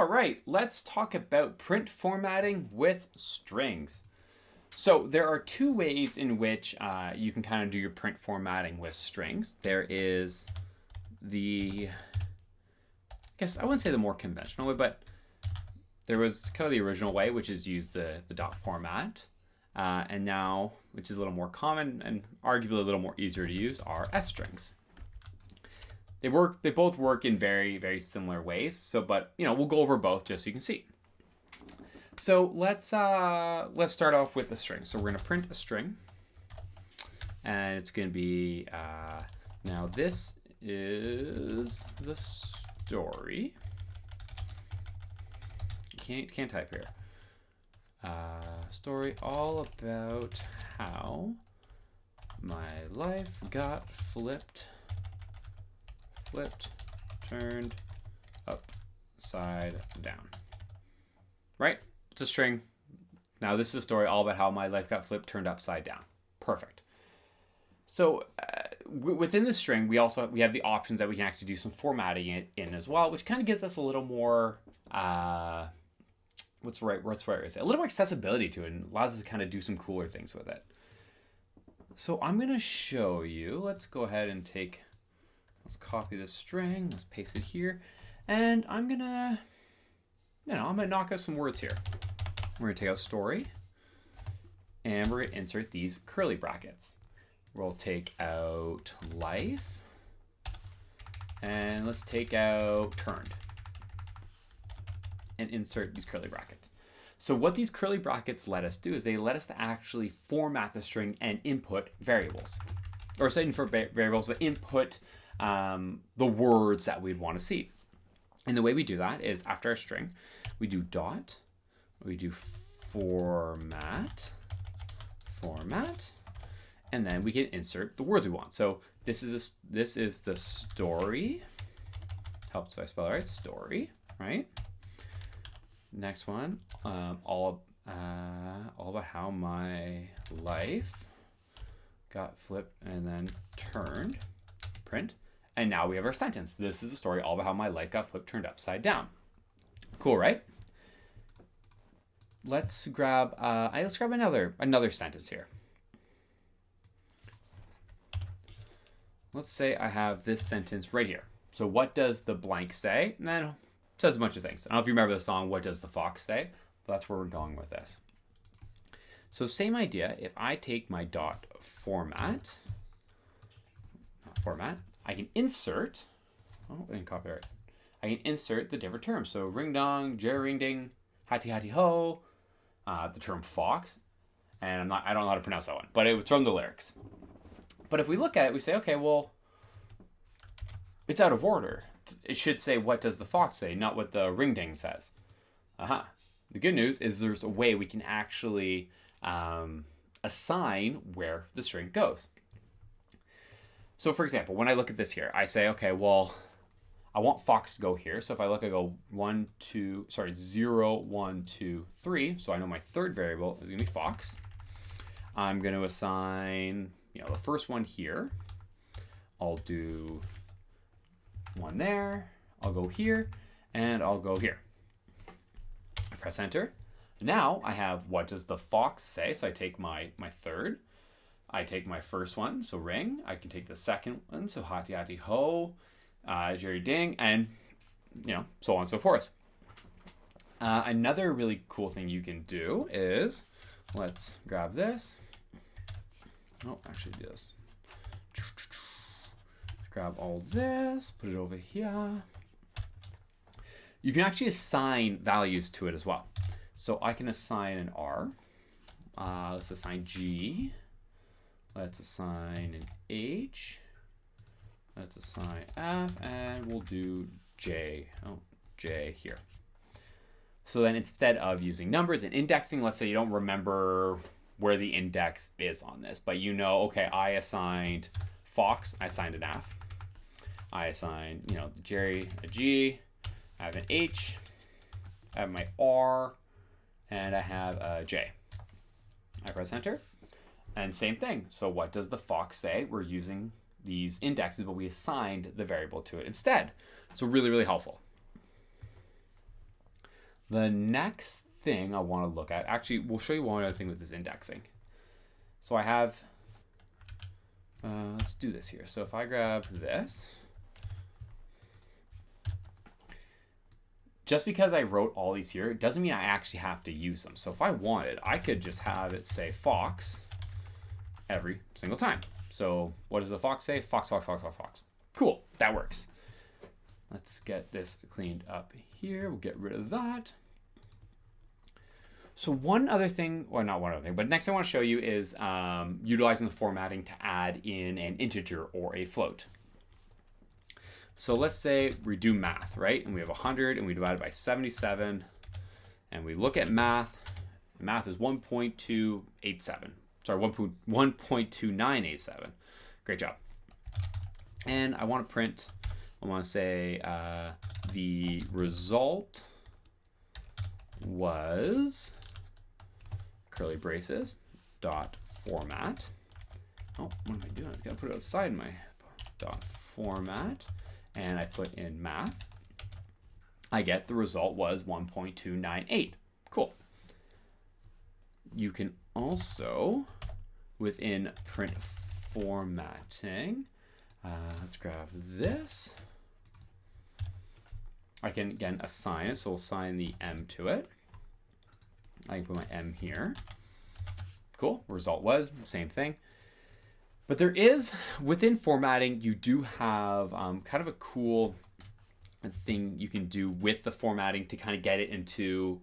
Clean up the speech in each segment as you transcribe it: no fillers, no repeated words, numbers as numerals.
All right, let's talk about print formatting with strings. So there are two ways in which you can kind of do your print formatting with strings. There is I guess I wouldn't say the more conventional way, but there was kind of the original way, which is use the dot format. And now, which is a little more common and arguably a little more easier to use, are F strings. They both work in very, very similar ways. So, but we'll go over both just so you can see. So let's start off with a string. So we're going to print a string, and it's going to be now this is the story. Can't type here. Story all about how my life got flipped, turned upside down. Right? It's a string. Now this is a story all about how my life got flipped, turned upside down. Perfect. So within the string, we have the options that we can actually do some formatting in as well, which kind of gives us a little more what's the right way to say? A little more accessibility to it, and allows us to kind of do some cooler things with it. So I'm going to show you. Let's go ahead and let's copy this string. Let's paste it here, and I'm gonna knock out some words here. We're gonna take out story, and we're gonna insert these curly brackets. We'll take out life, and let's take out turned, and insert these curly brackets. So what these curly brackets let us do is they let us to actually format the string and input variables, or say input variables, but input the words that we'd want to see. And the way we do that is after our string, we do dot, we do format, and then we can insert the words we want. So this is the story. Helps if I spell it right. Story, right? Next one, all about how my life got flipped and then turned, print. And now we have our sentence. This is a story all about how my life got flipped, turned upside down. Cool, right? Let's grab another sentence here. Let's say I have this sentence right here. So what does the blank say? And then it says a bunch of things. I don't know if you remember the song, What Does the Fox Say? But that's where we're going with this. So same idea. If I take my dot format, I can insert, in copyright, I can insert the different terms. So ring dong, jerry ring ding, hatty hatty ho, the term fox, and I don't know how to pronounce that one, but it was from the lyrics. But if we look at it, we say, okay, well, it's out of order. It should say, what does the fox say, not what the ring ding says. The good news is there's a way we can actually assign where the string goes. So for example, when I look at this here, I say, okay, well, I want fox to go here. So if I look, I go 0, 1, 2, 3. So I know my third variable is going to be fox. I'm going to assign, the first one here. I'll do one there. I'll go here, and I'll go here. I press enter. Now I have what does the fox say? So I take my third. I take my first one, so ring. I can take the second one, so hatty hatty ho, jerry ding, and so on and so forth. Another really cool thing you can do is, let's grab this. Oh, actually do this. Grab all this, put it over here. You can actually assign values to it as well. So I can assign an R. Let's assign G. Let's assign an H. Let's assign F, and we'll do J. J here. So then instead of using numbers and indexing, let's say you don't remember where the index is on this, but okay, I assigned fox, I assigned an F. I assigned, Jerry a G. I have an H. I have my R, and I have a J. I press enter. And same thing. So what does the fox say? We're using these indexes, but we assigned the variable to it instead. So really, really helpful. The next thing I want to look at, actually, we'll show you one other thing with this indexing. So I have, let's do this here. So if I grab this, just because I wrote all these here, it doesn't mean I actually have to use them. So if I wanted, I could just have it say fox every single time. So what does the fox say? Fox, fox, fox, fox, fox. Cool, that works. Let's get this cleaned up here. We'll get rid of that. So one other thing, or not one other thing, but next I want to show you is utilizing the formatting to add in an integer or a float. So let's say we do math, right? And we have 100 and we divide it by 77. And we look at math. Math is 1.287. Sorry, 1.2987. Great job. And I want to print, I want to say the result was curly braces dot format. Oh, what am I doing? I was gonna put it outside my dot format, and I put in math. I get the result was 1.298. Cool. You can also, within print formatting, let's grab this. I can, again, assign it, so we'll assign the M to it. I can put my M here. Cool, result was, same thing. But there is, within formatting, you do have kind of a cool thing you can do with the formatting to kind of get it into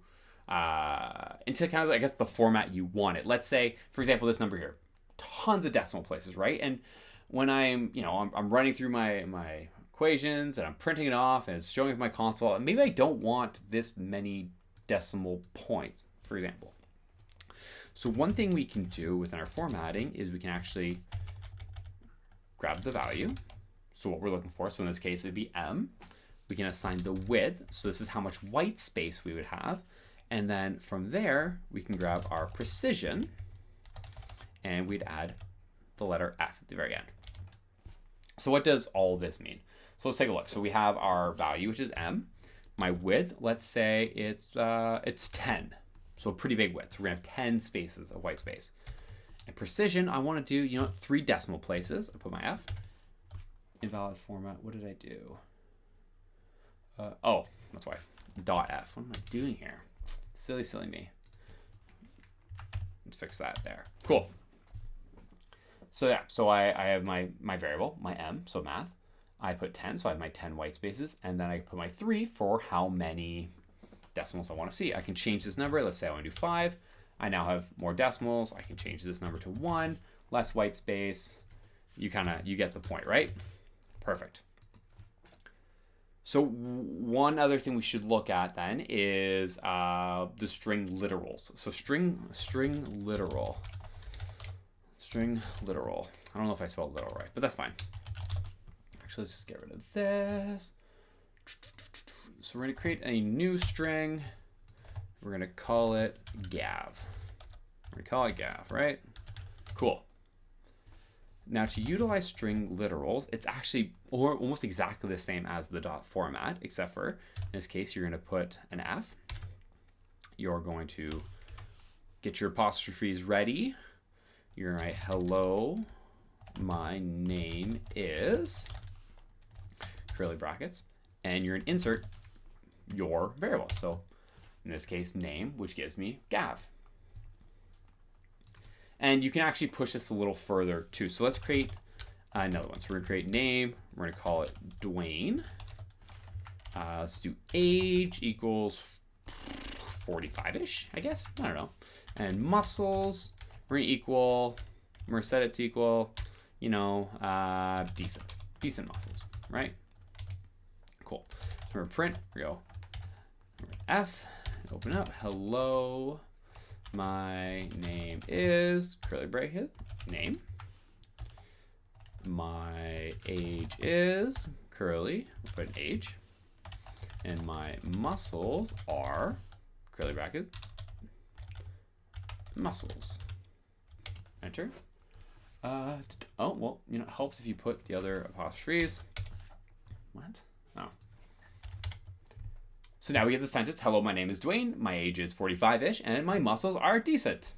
kind of, I guess, the format you want it. Let's say, for example, this number here, tons of decimal places, right? And when I'm running through my equations and I'm printing it off and it's showing up my console, and maybe I don't want this many decimal points, for example. So one thing we can do within our formatting is we can actually grab the value. So what we're looking for, so in this case, it'd be M. We can assign the width. So this is how much white space we would have. And then from there, we can grab our precision and we'd add the letter F at the very end. So what does all this mean? So let's take a look. So we have our value, which is M. My width, let's say it's 10. So a pretty big width. So we're gonna have 10 spaces of white space. And precision, I wanna do, 3 decimal places. I put my F. Invalid format, what did I do? Oh, that's why. Dot F, what am I doing here? Silly, silly me. Let's fix that there. Cool. So yeah, so I have my variable, my M, so math. I put 10, so I have my 10 white spaces, and then I put my 3 for how many decimals I want to see. I can change this number. Let's say I want to do 5. I now have more decimals. I can change this number to 1, less white space. You get the point, right? Perfect. So one other thing we should look at then is the string literals. So string literal. String literal. I don't know if I spelled literal right, but that's fine. Actually, let's just get rid of this. So we're going to create a new string. We're going to call it Gav. We're going to call it Gav, right? Cool. Now to utilize string literals, it's actually almost exactly the same as the dot format, except for in this case, you're going to put an F. You're going to get your apostrophes ready. You're going to write, hello, my name is, curly brackets, and you're going to insert your variable. So in this case, name, which gives me Gav. And you can actually push this a little further too. So let's create another one. So we're gonna create name, we're gonna call it Dwayne. Let's do age equals 45-ish, I guess, I don't know. And muscles, we're gonna set it to equal, decent muscles, right? Cool. So we're gonna print, we go F, open up, hello, my name is, curly bracket, name. My age is, curly, we'll put an age. And my muscles are, curly bracket, muscles. Enter. Oh, well, it helps if you put the other apostrophes. What? Oh. So now we get the sentence, hello, my name is Dwayne, my age is 45-ish, and my muscles are decent.